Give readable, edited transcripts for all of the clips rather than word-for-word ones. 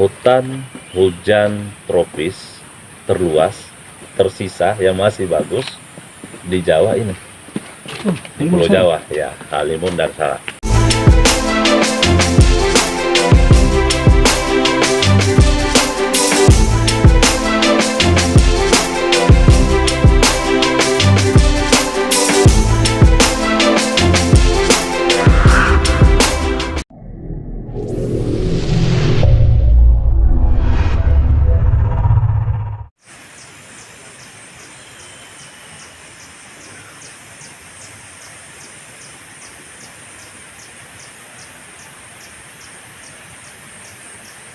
hutan hujan tropis terluas tersisa yang masih bagus di Jawa ini, Pulau Jawa ya, Halimun dan Salak.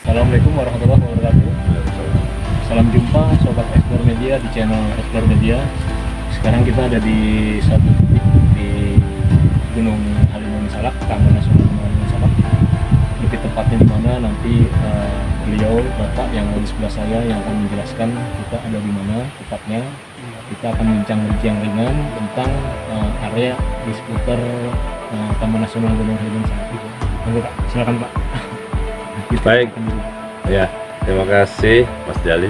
Assalamualaikum warahmatullahi wabarakatuh. Salam jumpa Sobat Explore Media di channel Explore Media. Sekarang kita ada di satu titik di Gunung Halimun Salak, Taman Nasional Gunung Halimun Salak. Lebih tepatnya di mana nanti beliau Bapak yang ada di sebelah saya yang akan menjelaskan kita ada di mana tepatnya. Kita akan bincang-bincang ringan tentang area di seputar Taman Nasional Gunung Halimun Salak. Oke Pak, silakan Pak. Baik, ya, terima kasih Mas Jali.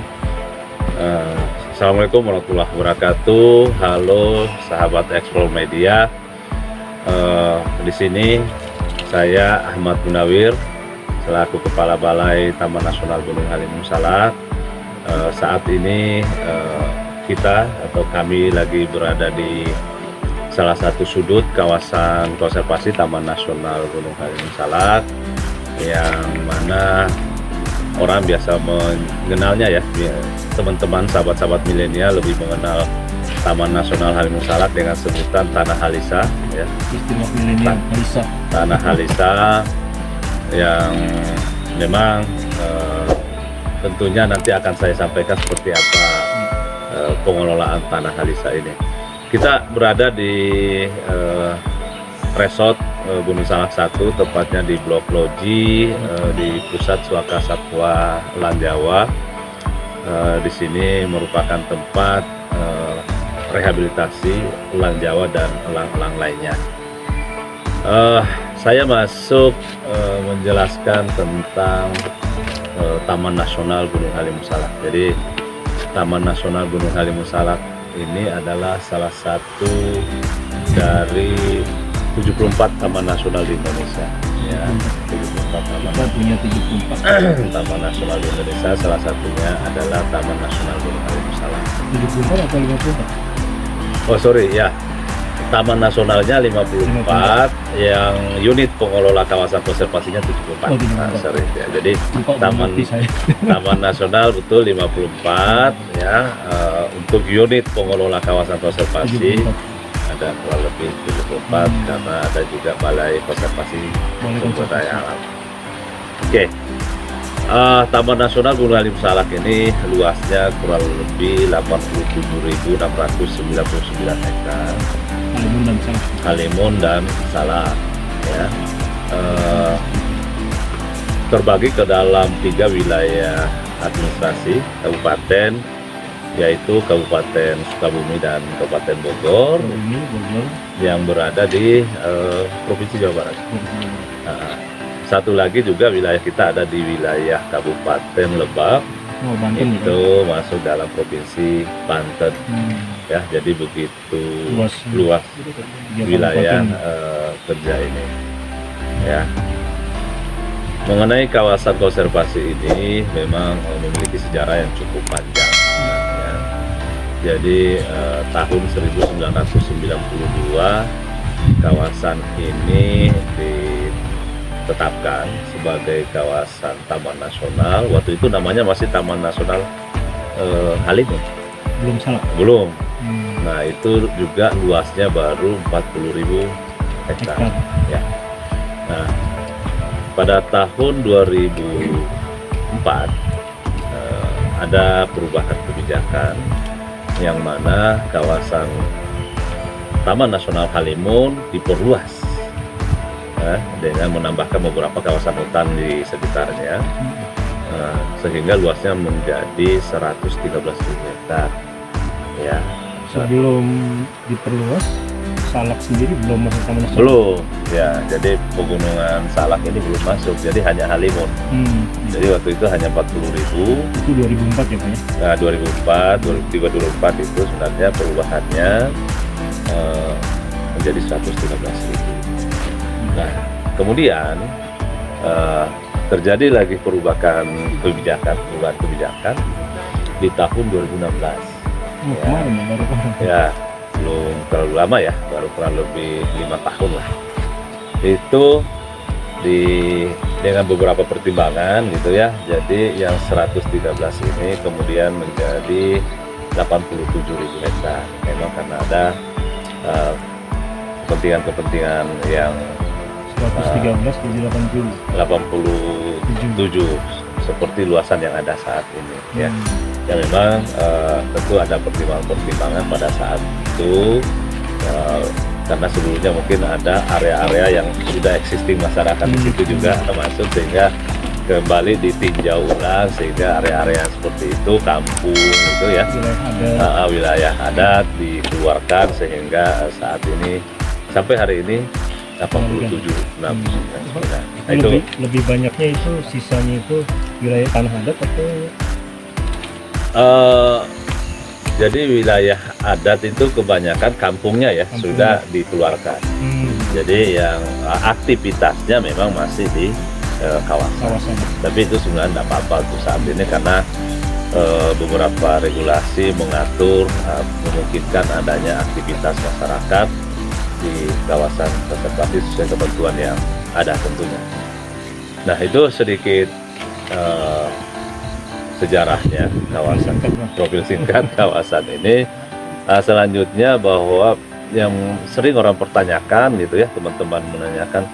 Assalamualaikum warahmatullahi wabarakatuh. Halo sahabat Explore Media. Di sini saya Ahmad Munawir selaku Kepala Balai Taman Nasional Gunung Halimun Salak. Saat ini kita atau kami lagi berada di salah satu sudut kawasan konservasi Taman Nasional Gunung Halimun Salak, yang mana orang biasa mengenalnya ya, teman-teman sahabat-sahabat milenial lebih mengenal Taman Nasional Halimun Salak dengan sebutan Tanah Halisa ya. Istilah milenial Halisa. Tanah Halisa yang memang tentunya nanti akan saya sampaikan seperti apa pengelolaan Tanah Halisa ini. Kita berada di resort Gunung Salak 1, tepatnya di Blok Loji di Pusat Suaka Satwa Elang Jawa. Di sini merupakan tempat rehabilitasi elang Jawa dan elang-elang lainnya. Saya masuk menjelaskan tentang Taman Nasional Gunung Halimun Salak. Jadi Taman Nasional Gunung Halimun Salak ini adalah salah satu dari 74 taman nasional di Indonesia ya. 74 taman. Kita punya 74 taman nasional di Indonesia, salah satunya adalah Taman Nasional Gunung Halimun Salak. 74 atau 54? Oh sorry ya, Taman Nasionalnya 54, yang unit pengelola kawasan konservasinya 74. Sorry ya. Jadi Taman Nasional betul 54 ya. Untuk unit pengelola kawasan konservasi ada kurang lebih 74 karena ada juga Balai Konservasi Sumber Daya Alam. Oke. Taman Nasional Gunung Halimun Salak ini luasnya kurang lebih 87.699 hektar. Halimun dan Salak ya. Terbagi ke dalam 3 wilayah administrasi kabupaten, yaitu Kabupaten Sukabumi dan Kabupaten Bogor, yang berada di Provinsi Jawa Barat. Satu lagi juga wilayah kita ada di wilayah Kabupaten Lebak, itu masuk dalam Provinsi Banten. Ya, jadi begitu luas wilayah kerja ini. Ya. Mengenai kawasan konservasi ini memang memiliki sejarah yang cukup panjang. Jadi tahun 1992 kawasan ini ditetapkan sebagai kawasan Taman Nasional. Waktu itu namanya masih Taman Nasional Halimun. Belum Salak. Belum. Nah itu juga luasnya baru 40.000 hektar. Ya. Nah pada tahun 2004 ada perubahan kebijakan, yang mana kawasan Taman Nasional Halimun diperluas dengan menambahkan beberapa kawasan hutan di sekitarnya, sehingga luasnya menjadi 113.000 hektar. Ya. Sebelum diperluas Salak sendiri belum masuk Taman Nasional. Belum, ya. Jadi pegunungan Salak ini belum masuk. Jadi hanya Halimun. Jadi waktu itu hanya 40.000. Itu 2004 ya Pak ya? Nah, 2004, 2003, 2004 itu sebenarnya perubahannya menjadi 113.000. Nah, kemudian terjadi lagi perubahan kebijakan di tahun 2016. Kemarin ya, baru kemarin. Ya, belum terlalu lama ya, baru kurang lebih 5 tahun lah. Itu dengan beberapa pertimbangan gitu ya. Jadi yang 113 ini kemudian menjadi 87.000 hektar. Memang karena ada kepentingan-kepentingan yang 113 jadi 87 seperti luasan yang ada saat ini ya. Ya memang tentu ada pertimbangan-pertimbangan pada saat itu karena sebelumnya mungkin ada area-area yang sudah existing masyarakat di situ juga termasuk, sehingga kembali ditinjau ulang sehingga area-area seperti itu kampung itu ya wilayah adat dikeluarkan sehingga saat ini sampai hari ini 87 Nah, itu lebih banyaknya itu sisanya itu wilayah tanah adat atau jadi wilayah adat itu kebanyakan kampungnya ya sudah dikeluarkan. Jadi yang aktivitasnya memang masih di kawasan. Tapi itu sebenarnya tidak apa-apa untuk saat ini karena beberapa regulasi mengatur memungkinkan adanya aktivitas masyarakat di kawasan konservasi sesuai ketentuan yang ada tentunya. Nah, itu sedikit sejarahnya kawasan, profil singkat kawasan ini. Selanjutnya bahwa yang sering orang pertanyakan gitu ya, teman-teman menanyakan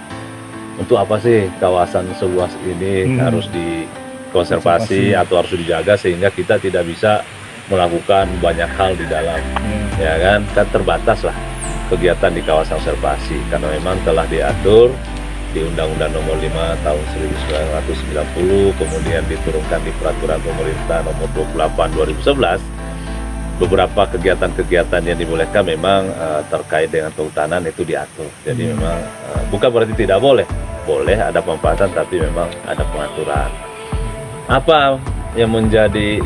untuk apa sih kawasan seluas ini harus dikonservasi atau harus dijaga sehingga kita tidak bisa melakukan banyak hal di dalam, ya kan terbatas lah kegiatan di kawasan konservasi karena memang telah diatur di Undang-Undang Nomor 5 Tahun 1990, kemudian diturunkan di Peraturan Pemerintah Nomor 28 2011. Beberapa kegiatan-kegiatan yang dibolehkan memang terkait dengan kehutanan itu diatur. Jadi memang bukan berarti tidak boleh, ada pemanfaatan tapi memang ada pengaturan. Apa yang menjadi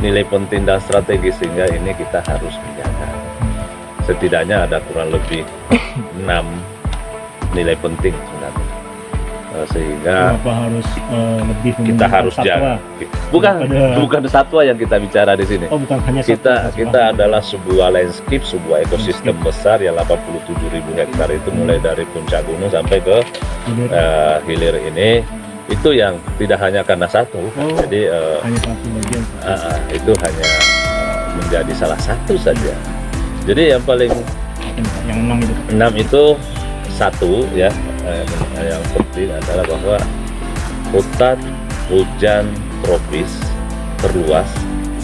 nilai penting dan strategis sehingga ini kita harus menjaga? Setidaknya ada kurang lebih 6 nilai penting sebenarnya, sehingga harus lebih kita harus jaga. Bukan satwa yang kita bicara di sini. Bukan hanya kita adalah sebuah landscape, sebuah ekosistem besar yang 87.000 hektar itu mulai dari puncak gunung sampai ke hilir ini. Itu yang tidak hanya karena satu, jadi hanya satu bagian. Itu hanya menjadi salah satu saja. Jadi yang paling yang 6 itu satu ya, yang penting adalah bahwa hutan hujan tropis terluas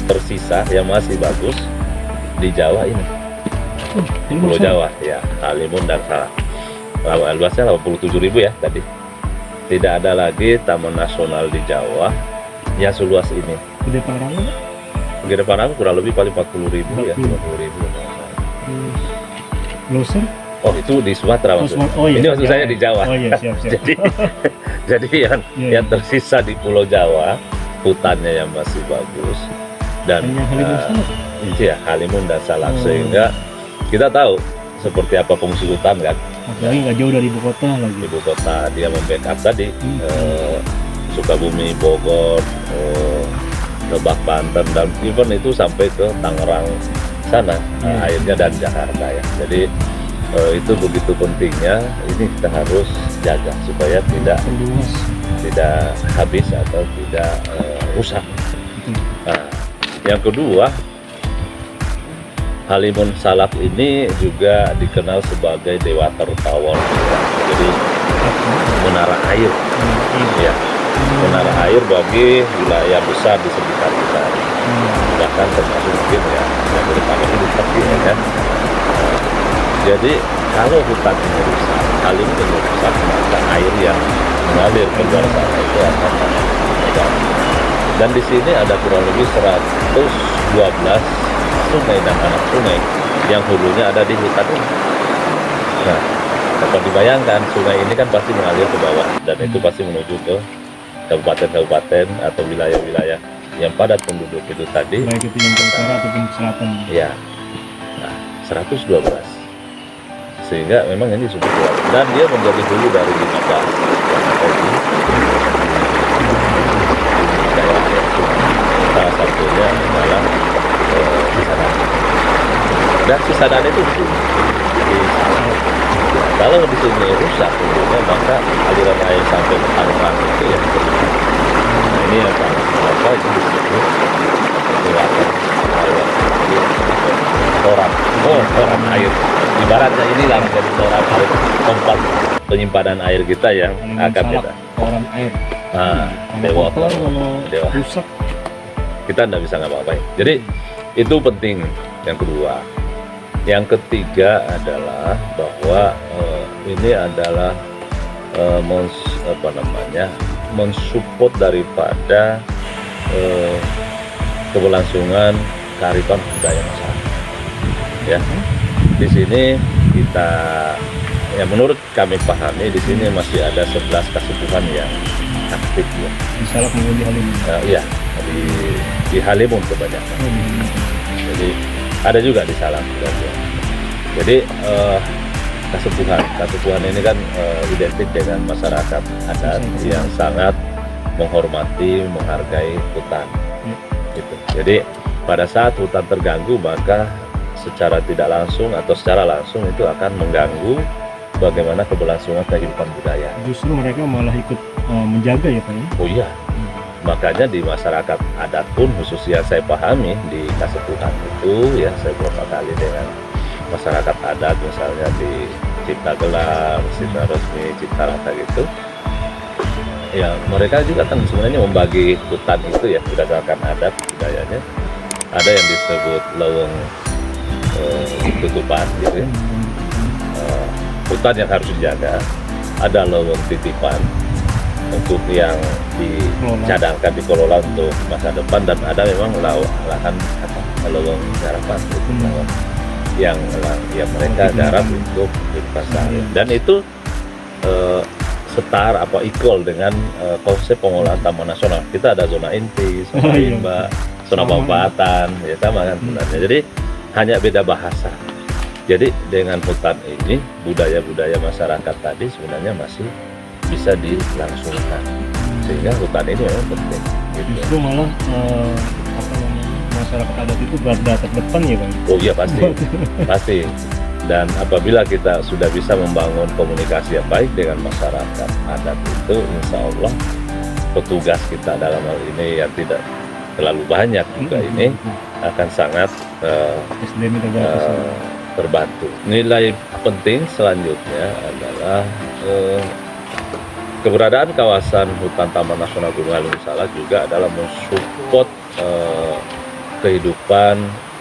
tersisa yang masih bagus di Jawa ini, Pulau Jawa ya, Halimun dan Salak. Luasnya 87.000 ya tadi. Tidak ada lagi taman nasional di Jawa yang seluas ini. Gede Parang kurang lebih paling 40.000 ya, 50.000. Loser? Oh, itu di Sumatera maksudnya. Ini maksud saya di Jawa. Siap. Jadi yang tersisa di Pulau Jawa hutannya yang masih bagus dan Halimun dan Salak, sehingga kita tahu seperti apa fungsi hutan kan. Apalagi nggak jauh dari ibu kota lagi. Ibu kota dia membackup tadi Sukabumi, Bogor, Lebak, Banten dan even itu sampai ke Tangerang sana airnya dan Jakarta ya. Jadi itu begitu pentingnya, ini kita harus jaga supaya tidak habis atau tidak rusak. Nah, yang kedua, Halimun Salak ini juga dikenal sebagai Dewa Tertawar, jadi menara air, ya, menara air bagi wilayah besar di sekitar kita, bahkan termasuk mungkin ya yang berutamanya di Turki ya kan. Jadi kalau hutan ini rusak, Halimun ini rusak, maka air yang mengalir ke luar sana itu akan negatif. Dan di sini ada kurang lebih 112 sungai dan anak sungai yang hulunya ada di hutan ini. Nah, dapat dibayangkan sungai ini kan pasti mengalir ke bawah dan itu pasti menuju ke kabupaten-kabupaten atau wilayah-wilayah yang padat penduduk itu tadi. Baik itu yang ke utara ataupun ke selatan. Ya, nah 112. Sehingga memang ini cukup kuat dan dia menjadi hulu dari 15 yang ada di daerah yang salah satunya adalah Cisadane. Dan Cisadane itu di Salak. Kalau di sini rusak tentunya maka aliran air sampai ke Tangerang itu ya. Nah ini apa ini disebut pergerakan air toran air. Ibaratnya inilah menjadi toran air, tempat penyimpanan air kita yang akan kita. Toran air. Nah, dewa rusak. Kita tidak bisa ngapa-ngapain. Jadi itu penting. Yang kedua, yang ketiga adalah bahwa ini adalah mensupport daripada keberlangsungan kearifan budaya masyarakat. Ya, di sini kita, ya menurut kami pahami di sini masih ada 11 kasepuhan yang aktif ya. Di Salak maupun di Halimun. Iya, di Halimun kebanyakan. Jadi ada juga di Salak. Jadi kasepuhan ini kan identik dengan masyarakat adat yang sangat menghormati, menghargai hutan. Gitu. Jadi pada saat hutan terganggu maka secara tidak langsung atau secara langsung itu akan mengganggu bagaimana keberlangsungan kehidupan budaya. Justru mereka malah ikut menjaga ya Pak ya? Oh iya, makanya di masyarakat adat pun khususnya saya pahami di kasepuhan itu ya, saya beberapa kali dengan masyarakat adat misalnya di Cipta Gelar, Cipta Resmi, Cipta Rata gitu ya, mereka juga kan sebenarnya membagi hutan itu ya berdasarkan adat budayanya. Ada yang disebut leweng tutupan gitu ya, hutan yang harus dijaga. Ada leweng titipan untuk yang dicadangkan dikelola untuk masa depan, dan ada memang lahan leweng garapan gitu, yang mereka garap untuk investasi, dan itu equal dengan konsep pengolahan taman nasional. Kita ada zona inti, zona rimba, zona manfaatan, ya sama kan sebenarnya. Jadi hanya beda bahasa. Jadi dengan hutan ini budaya-budaya masyarakat tadi sebenarnya masih bisa dilangsungkan, sehingga hutan ini memang penting. Gitu. Justru malah masyarakat adat itu garda terdepan ya Bang? Oh iya pasti, pasti. Dan apabila kita sudah bisa membangun komunikasi yang baik dengan masyarakat adat itu, insya Allah petugas kita dalam hal ini yang tidak terlalu banyak juga ini akan sangat terbantu. Nilai penting selanjutnya adalah keberadaan kawasan hutan Taman Nasional Gunung Halimun Salak juga adalah mensupport kehidupan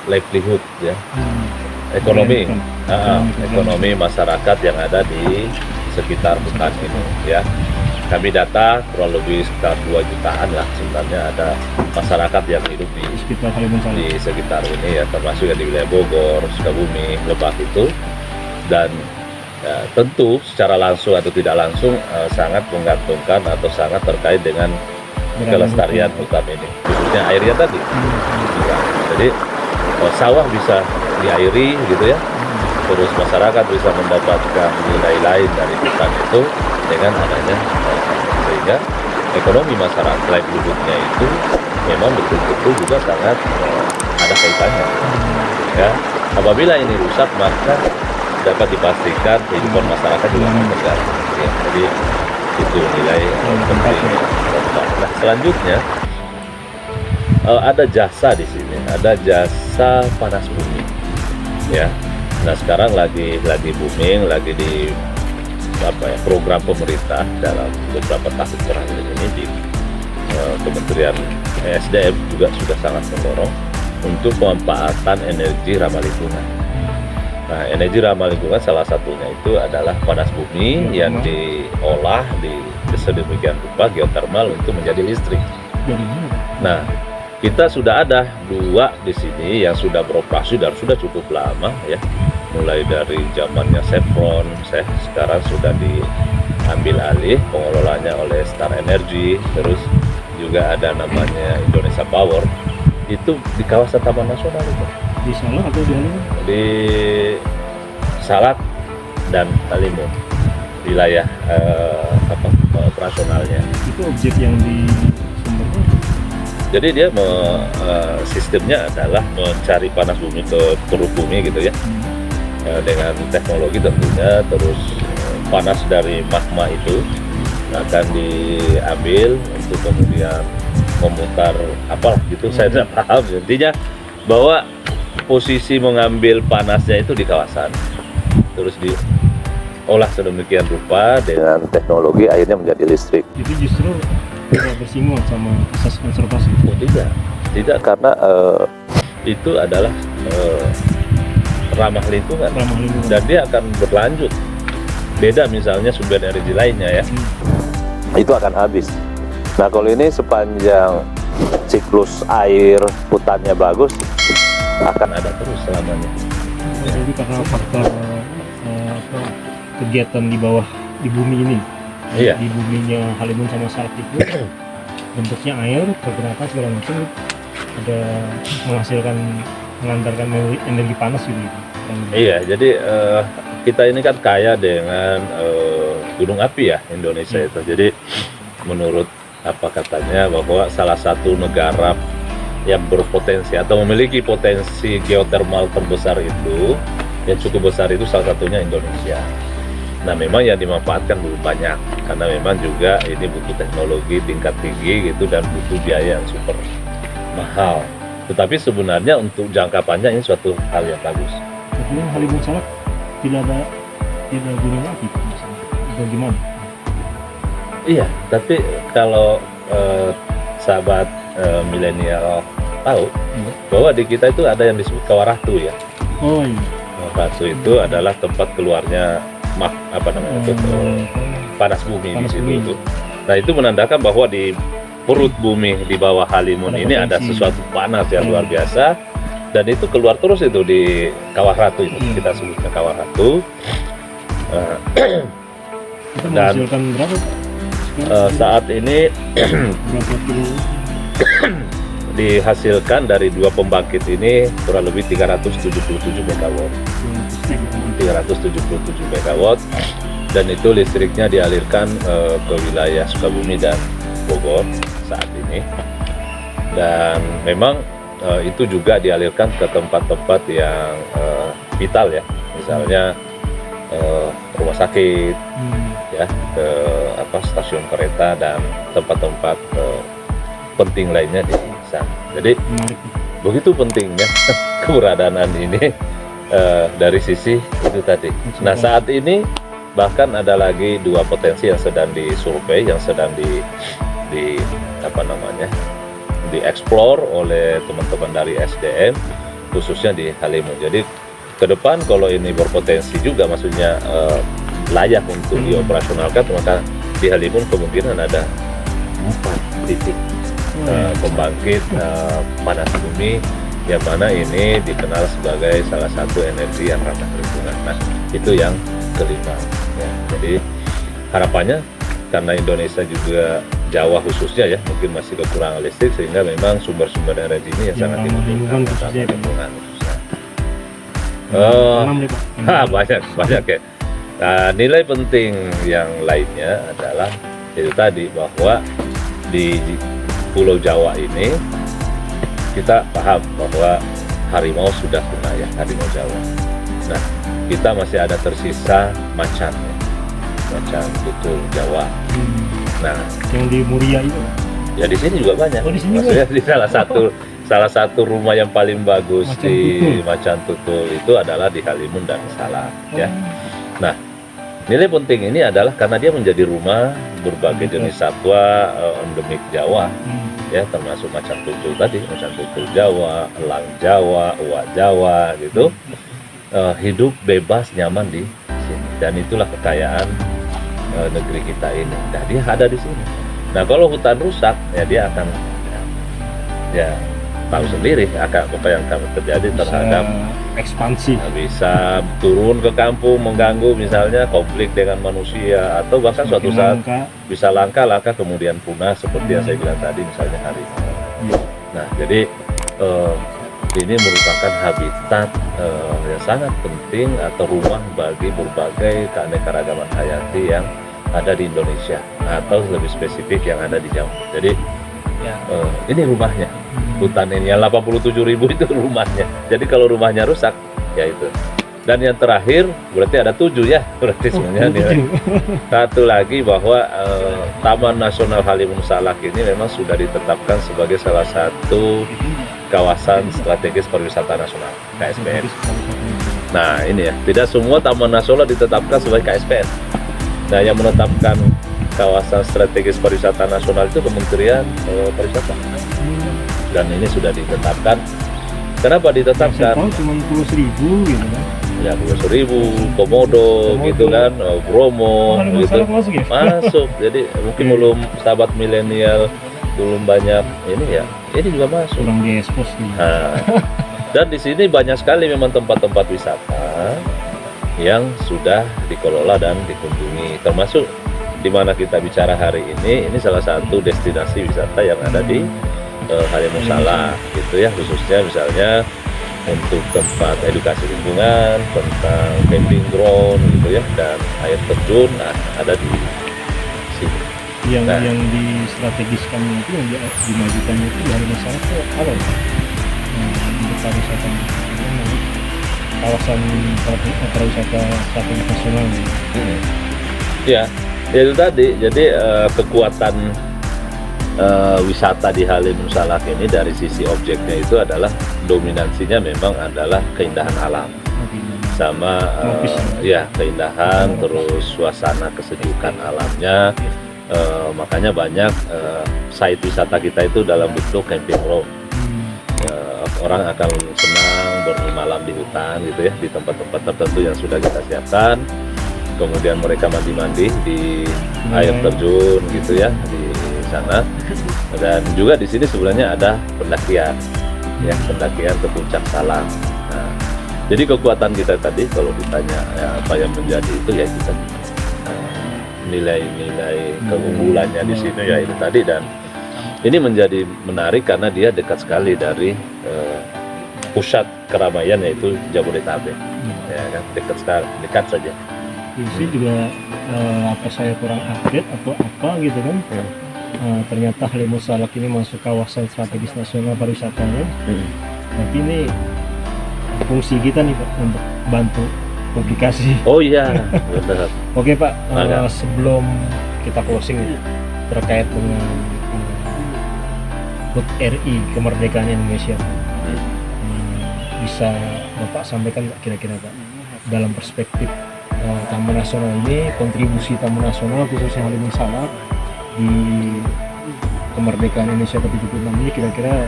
livelihood ya, ekonomi masyarakat yang ada di sekitar hutan ini ya. Kami data kurang lebih sekitar 2 jutaan lah sebenarnya ada masyarakat yang hidup di sekitar ini ya, termasuk yang di wilayah Bogor, Sukabumi, Lebak itu. Dan ya, tentu secara langsung atau tidak langsung sangat menggantungkan atau sangat terkait dengan kelestarian hutan ini, khususnya airnya tadi. Jadi sawah bisa diairi gitu ya, terus masyarakat bisa mendapatkan nilai lain dari hutan itu dengan adanya sehingga ekonomi masyarakat livelihood-nya itu memang betul-betul juga sangat ada kaitannya ya. Apabila ini rusak maka dapat dipastikan kehidupan masyarakat juga akan terganggu ya. Jadi itu nilai penting. Nah selanjutnya ada jasa di sini, ada jasa panas bumi ya. Nah sekarang lagi booming, lagi di program pemerintah dalam beberapa tahun terakhir ini di Kementerian ESDM juga sudah sangat mendorong untuk pemanfaatan energi ramah lingkungan. Nah energi ramah lingkungan salah satunya itu adalah panas bumi yang diolah di sedemikian rupa geotermal untuk menjadi listrik. Nah kita sudah ada 2 di sini yang sudah beroperasi dan sudah cukup lama ya. mulai dari zamannya Chevron, sekarang sudah diambil alih pengelolanya oleh Star Energy, terus juga ada namanya Indonesia Power. Itu di kawasan Taman Nasional itu. Di Salak atau di Halimun? Di Salak dan Halimun, wilayah operasionalnya. Itu objek yang di sumbernya. Jadi dia sistemnya adalah mencari panas bumi ke perut bumi gitu ya, dengan teknologi tentunya. Terus panas dari magma itu akan diambil untuk kemudian memutar apalah gitu, saya tidak paham. Intinya bahwa posisi mengambil panasnya itu di kawasan, terus diolah sedemikian rupa dengan teknologi akhirnya menjadi listrik. Itu justru tidak bersinggungan sama asas konservasi. Oh, tidak karena itu adalah ramah lingkungan dan dia akan berlanjut. Beda misalnya sumber energi lainnya ya, itu akan habis. Nah kalau ini sepanjang siklus air hutannya bagus, akan ada terus selamanya. Jadi karena faktor kegiatan di bumi ini, Iya. di buminya Halimun sama Salak itu bentuknya air, pergerakan segala macam, ada mengantarkan energi panas gitu. Iya, jadi kita ini kan kaya dengan gunung api ya Indonesia itu. Jadi menurut apa katanya bahwa salah satu negara yang berpotensi atau memiliki potensi geotermal terbesar itu, yang cukup besar itu salah satunya Indonesia. Nah memang yang dimanfaatkan belum banyak karena memang juga ini butuh teknologi tingkat tinggi gitu dan butuh biaya yang super mahal. Tetapi sebenarnya untuk jangka panjang ini suatu hal yang bagus. Tapi Halimun Salak tidak ada gunung api, atau gimana? Iya, tapi kalau sahabat milenial tahu bahwa di kita itu ada yang disebut Kawaratu ya. Oh iya. Kawaratu itu adalah tempat keluarnya panas bumi di situ itu. Nah itu menandakan bahwa di perut bumi di bawah Halimun ini ada sesuatu panas yang luar biasa, dan itu keluar terus itu di Kawah Ratu itu, kita sebutnya Kawah Ratu. Itu Dan menghasilkan berapa? saat ini Berapa kilo? dihasilkan dari dua pembangkit ini kurang lebih 377 MW. 377 MW, dan itu listriknya dialirkan ke wilayah Sukabumi dan Bogor saat ini. Dan memang itu juga dialirkan ke tempat-tempat yang vital ya, misalnya rumah sakit ya, ke stasiun kereta dan tempat-tempat penting lainnya di sana. Jadi begitu pentingnya keberadaan ini dari sisi itu tadi. Nah saat ini bahkan ada lagi dua potensi yang sedang disurvei, yang sedang dieksplor oleh teman-teman dari SDM khususnya di Halimun. Jadi ke depan kalau ini berpotensi juga, maksudnya layak untuk dioperasionalkan, maka di Halimun kemungkinan ada 4 titik pembangkit panas bumi, yang mana ini dikenal sebagai salah satu energi yang ramah lingkungan. Nah itu yang kelima ya. Jadi harapannya karena Indonesia juga Jawa khususnya ya mungkin masih kekurangan listrik, sehingga memang sumber-sumber energi ini yang sangat dibutuhkan ramah lingkungan khususnya. Banyak ya. Nah, nilai penting yang lainnya adalah itu tadi, bahwa di Pulau Jawa ini kita paham bahwa harimau sudah punah ya, harimau Jawa. Nah, kita masih ada tersisa macan ya, macan tutul Jawa. Nah, yang di Muria itu? Ya di sini juga banyak. Oh, di sini maksudnya di salah satu rumah yang paling bagus macan tutul itu adalah di Halimun dan Salak ya. Nah, nilai penting ini adalah karena dia menjadi rumah berbagai jenis satwa endemik Jawa ya, termasuk macan tutul tadi, macan tutul Jawa, elang Jawa, uak Jawa gitu, hidup bebas nyaman di sini, dan itulah kekayaan negeri kita ini. Nah, dia ada di sini. Nah, kalau hutan rusak ya dia akan ya tahu sendiri apa yang akan terjadi terhadap ekspansi, bisa turun ke kampung mengganggu misalnya konflik dengan manusia atau bahkan suatu saat bisa langka kemudian punah seperti yang saya bilang tadi misalnya harimau. Nah jadi ini merupakan habitat yang sangat penting atau rumah bagi berbagai keanekaragaman hayati yang ada di Indonesia atau lebih spesifik yang ada di Jawa. Jadi ini rumahnya, hutan ini yang 87.000 itu rumahnya. Jadi kalau rumahnya rusak, ya itu. Dan yang terakhir berarti ada 7 ya, berarti sebenarnya. Satu lagi bahwa Taman Nasional Halimun Salak ini memang sudah ditetapkan sebagai salah satu kawasan strategis pariwisata nasional (KSPN). Nah ini ya, tidak semua taman nasional ditetapkan sebagai KSPN. Nah yang menetapkan kawasan strategis pariwisata nasional itu Kementerian Pariwisata. Dan ini sudah ditetapkan. Kenapa ditetapkan? Cuma 10.000 gitu kan? Ya 10.000, Komodo gitu kan, Bromo gitu masuk. Jadi mungkin belum sahabat milenial belum banyak ini ya. Ini juga masuk. Kurang diekspos gitu. Nah, dan di sini banyak sekali memang tempat-tempat wisata yang sudah dikelola dan dikunjungi, termasuk di mana kita bicara hari ini salah satu destinasi wisata yang ada di Halimun Salak gitu ya, khususnya misalnya untuk tempat edukasi lingkungan, tentang camping ground gitu ya, dan air terjun ada di sini. Yang distrategiskan itu, yang dimajukan itu di Halimun Salak itu apa? Untuk pariwisata, kawasan pariwisata strategis nasional. Ya, itu tadi. Jadi kekuatan wisata di Halimun Salak ini dari sisi objeknya itu adalah dominansinya memang adalah keindahan alam sama ya keindahan, terus suasana kesejukan alamnya. Makanya banyak site wisata kita itu dalam bentuk camping ground. Orang akan senang bermalam di hutan gitu ya, di tempat-tempat tertentu yang sudah kita siapkan. Kemudian mereka mandi-mandi di air terjun gitu ya di sana. Dan juga di sini sebenarnya ada pendakian ya, pendakian ke Puncak Salak. Nah, jadi kekuatan kita tadi kalau ditanya ya, apa yang menjadi itu ya itu tadi. Nilai-nilai keunggulannya di sini ya itu tadi, dan ini menjadi menarik karena dia dekat sekali dari pusat keramaian yaitu Jabodetabek. Ya kan, dekat saja. Ini juga apa saya kurang update atau apa gitu kan? Ternyata Halimun Salak ini masuk kawasan strategis nasional pariwisatanya. Nanti ini fungsi kita nih Pak untuk bantu publikasi. Oh iya, benar. Oke Pak, sebelum kita closing terkait dengan HUT RI kemerdekaan Indonesia, bisa Bapak sampaikan kira-kira Pak dalam perspektif Taman Nasional ini, kontribusi Taman Nasional khususnya Halimun Salak di kemerdekaan Indonesia ke-76 ini kira-kira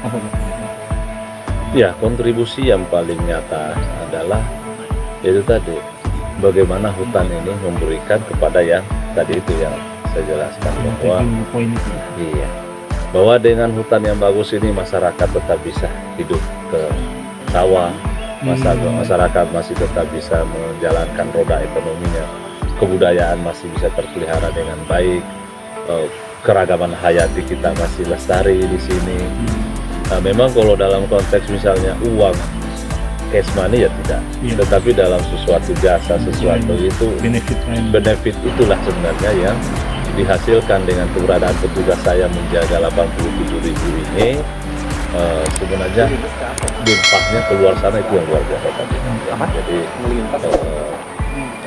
apa Pak? Ya, kontribusi yang paling nyata adalah itu tadi, bagaimana hutan ini memberikan kepada yang tadi itu yang saya jelaskan bahwa iya, bahwa dengan hutan yang bagus ini masyarakat tetap bisa hidup ke sawah, masyarakat masih tetap bisa menjalankan roda ekonominya, kebudayaan masih bisa terpelihara dengan baik, keragaman hayati kita masih lestari di sini. Nah, memang kalau dalam konteks misalnya uang, cash money ya tidak, tetapi dalam sesuatu jasa, sesuatu itu benefit itulah sebenarnya yang dihasilkan dengan keberadaan petugas saya menjaga 87.000 ini. Sebenarnya dampaknya keluar sana itu yang luar biasa tadi. Jadi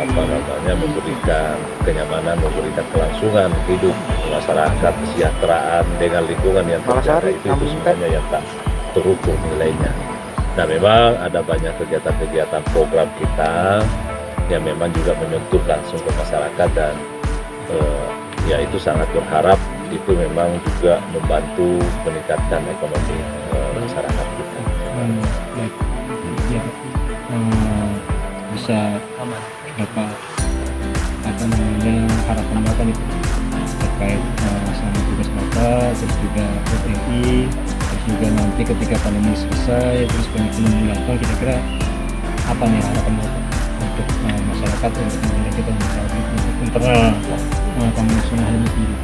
apa namanya, memberikan kenyamanan, memberikan kelangsungan hidup masyarakat, kesejahteraan dengan lingkungan yang terjaga, itu sebenarnya yang tak terukur nilainya. Nah, memang ada banyak kegiatan-kegiatan program kita yang memang juga menyentuh langsung ke masyarakat, dan ya itu sangat berharap itu memang juga membantu meningkatkan ekonomi masyarakat kita. Bisa Bapak apa namanya harapan Bapak itu terkait sama tugas Bapak, terus juga HUT RI, terus juga nanti ketika pandemi selesai terus banyak pengunjung datang, kira-kira apa nih harapan Bapak untuk masyarakat, untuk kemudian kita untuk internal Taman Nasional ini sendiri?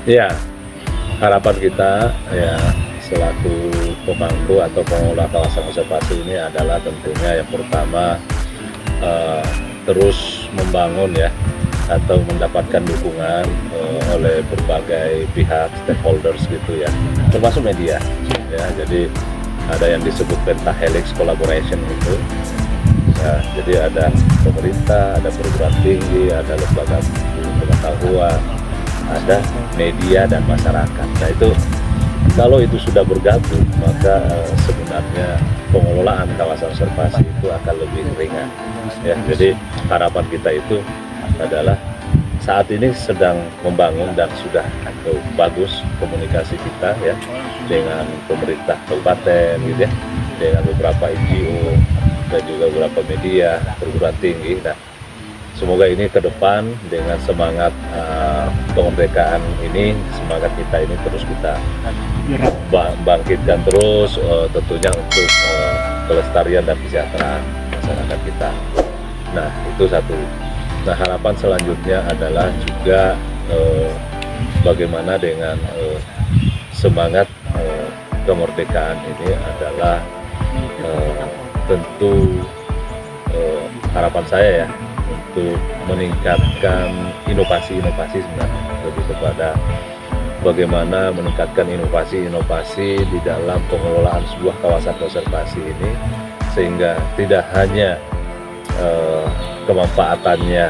Ya, harapan kita ya selaku pemangku atau pengelola kawasan konservasi ini adalah tentunya yang pertama terus membangun ya atau mendapatkan dukungan oleh berbagai pihak stakeholders gitu ya, termasuk media ya. Jadi ada yang disebut pentahelix collaboration gitu ya, jadi ada pemerintah, ada perguruan tinggi, ada lembaga pengetahuan, ada media dan masyarakat. Nah itu kalau itu sudah bergabung, maka sebenarnya pengelolaan kawasan konservasi itu akan lebih ringan ya. Jadi harapan kita itu adalah saat ini sedang membangun dan sudah bagus komunikasi kita ya dengan pemerintah kabupaten gitu ya, dengan beberapa NGO dan juga beberapa media, perguruan tinggi. Nah, semoga ini ke depan dengan semangat kemerdekaan ini, semangat kita ini terus kita bangkitkan terus tentunya untuk kelestarian dan kesejahteraan masyarakat kita. Nah, itu satu. Nah, harapan selanjutnya adalah juga bagaimana dengan semangat kemerdekaan ini adalah tentu harapan saya ya untuk meningkatkan inovasi-inovasi sebenarnya, lebih kepada bagaimana meningkatkan inovasi-inovasi di dalam pengelolaan sebuah kawasan konservasi ini, sehingga tidak hanya kemanfaatannya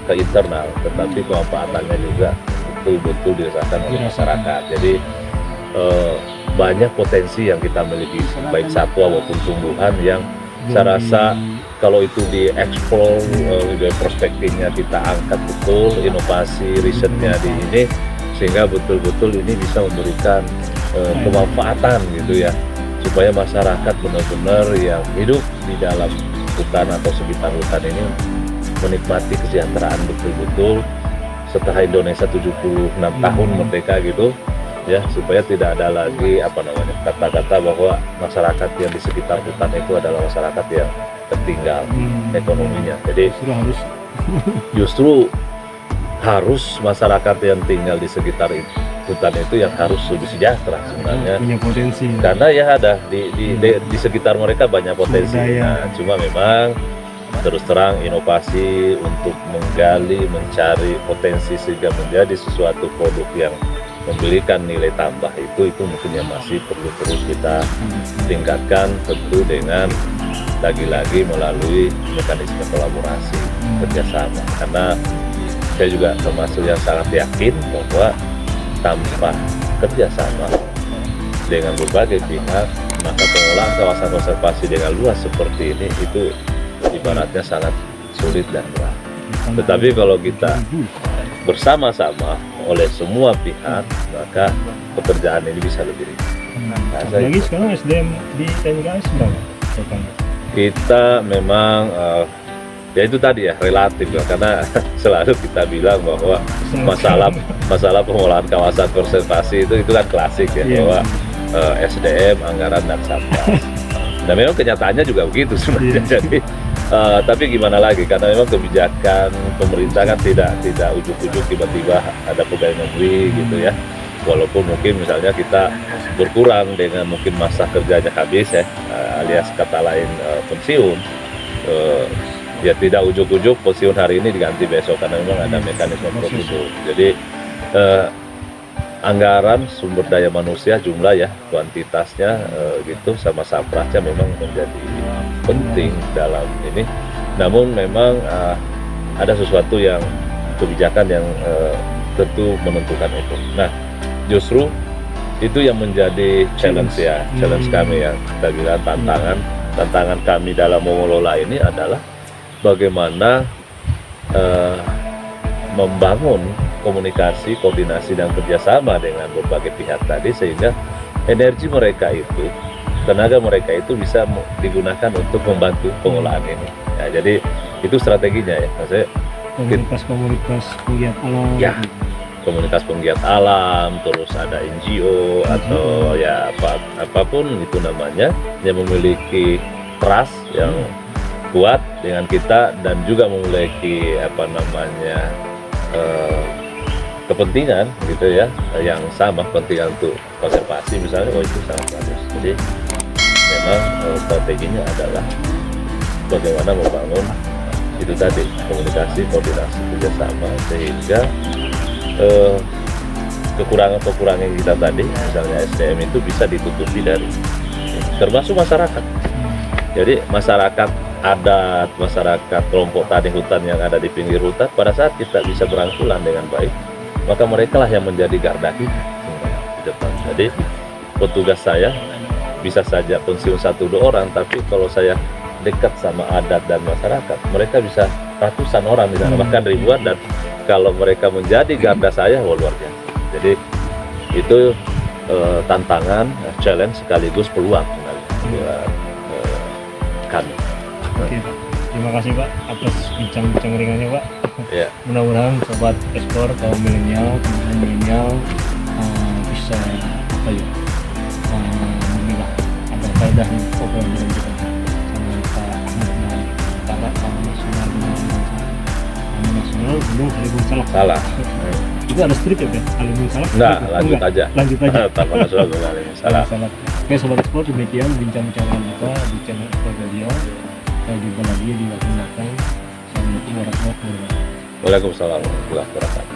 ke internal, tetapi kemanfaatannya juga betul-betul dirasakan oleh masyarakat. Jadi banyak potensi yang kita miliki, baik satwa maupun tumbuhan, yang saya rasa kalau itu dieksplor dari perspektifnya, kita angkat betul inovasi risetnya di ini, sehingga betul-betul ini bisa memberikan kemanfaatan gitu ya, supaya masyarakat benar-benar yang hidup di dalam hutan atau sekitar hutan ini menikmati kesejahteraan betul-betul setelah Indonesia 76 tahun merdeka gitu ya, supaya tidak ada lagi kata-kata bahwa masyarakat yang di sekitar hutan itu adalah masyarakat yang tertinggal ekonominya. Jadi justru harus masyarakat yang tinggal di sekitar hutan itu yang harus lebih sejahtera sebenarnya, punya potensi, karena ya ada di sekitar mereka banyak potensi. Nah, cuma memang terus terang inovasi untuk menggali, mencari potensi sehingga menjadi sesuatu produk yang memberikan nilai tambah itu mungkin yang masih perlu terus kita tingkatkan, tentu dengan lagi-lagi melalui mekanisme kolaborasi kerjasama. Karena saya juga termasuk yang sangat yakin bahwa tanpa kerjasama dengan berbagai pihak, maka pengelolaan kawasan konservasi dengan luas seperti ini itu ibaratnya sangat sulit dan berat. Tetapi kalau kita bersama-sama oleh semua pihak, maka pekerjaan ini bisa lebih ringan. Apalagi sekarang SDM di TNKS berapa? Kita memang ya itu tadi ya relatif ya, karena selalu kita bilang bahwa masalah pengelolaan kawasan konservasi itu kan klasik ya, bahwa SDM, anggaran dan satgas. Dan memang kenyataannya juga begitu sebenarnya. Jadi tapi gimana lagi, karena memang kebijakan pemerintah kan tidak ujuk-ujuk tiba-tiba ada pegawai negeri gitu ya. Walaupun mungkin misalnya kita berkurang dengan mungkin masa kerjanya habis ya, alias kata lain pensiun, ya tidak ujuk-ujuk pensiun hari ini diganti besok, karena memang ada mekanisme prosedur. Jadi anggaran sumber daya manusia, jumlah ya, kuantitasnya gitu sama saprasnya memang menjadi penting dalam ini. Namun memang ada sesuatu yang kebijakan yang tentu menentukan itu. Nah, justru itu yang menjadi challenge ya, challenge kami ya, kita bilang tantangan kami dalam mengelola ini adalah bagaimana membangun komunikasi, koordinasi dan kerjasama dengan berbagai pihak tadi, sehingga energi mereka itu, tenaga mereka itu bisa digunakan untuk membantu pengelolaan ini. Ya, jadi itu strateginya ya, maksudnya komunitas pegiat alam. Ya, komunitas penggiat alam, terus ada NGO atau ya apapun itu namanya yang memiliki trust yang kuat dengan kita dan juga memiliki kepentingan gitu ya yang sama, kepentingan untuk konservasi misalnya, itu sangat bagus. Jadi memang strateginya adalah bagaimana membangun itu tadi komunikasi, koordinasi, kerjasama sehingga kekurangan kita tadi misalnya SDM itu bisa ditutupi dari termasuk masyarakat. Jadi masyarakat adat, masyarakat kelompok tani hutan yang ada di pinggir hutan, pada saat kita bisa berangkulan dengan baik, maka mereka lah yang menjadi garda kita di depan. Jadi petugas saya bisa saja pensiun 1-2 orang, tapi kalau saya dekat sama adat dan masyarakat, mereka bisa ratusan orang di sana, bahkan ribuan, dan kalau mereka menjadi garda saya, wah luar biasa. Jadi itu tantangan, challenge sekaligus peluang buat kami. Oke, Pak. Terima kasih Pak atas bincang-bincang ringannya Pak. Ya. Mudah-mudahan sobat ekspor kaum milenial, bisa memilah ada faedah obrolan kita sama Pak Ahmad Nawawi, Kepala Taman Nasional Gunung Halimun Salak. Salah. Itu ada strip ya Pak? Halimun Salak? Nah, lanjut aja. Lanjut aja. Taman Nasional Gunung Halimun Salak. Oke sobat ekspor, demikian bincang-bincang kita di channel Ekspor Media. Kita jumpa lagi di waktu mendatang. Assalamualaikum warahmatullahi wabarakatuh. Waalaikumsalam warahmatullahi wabarakatuh.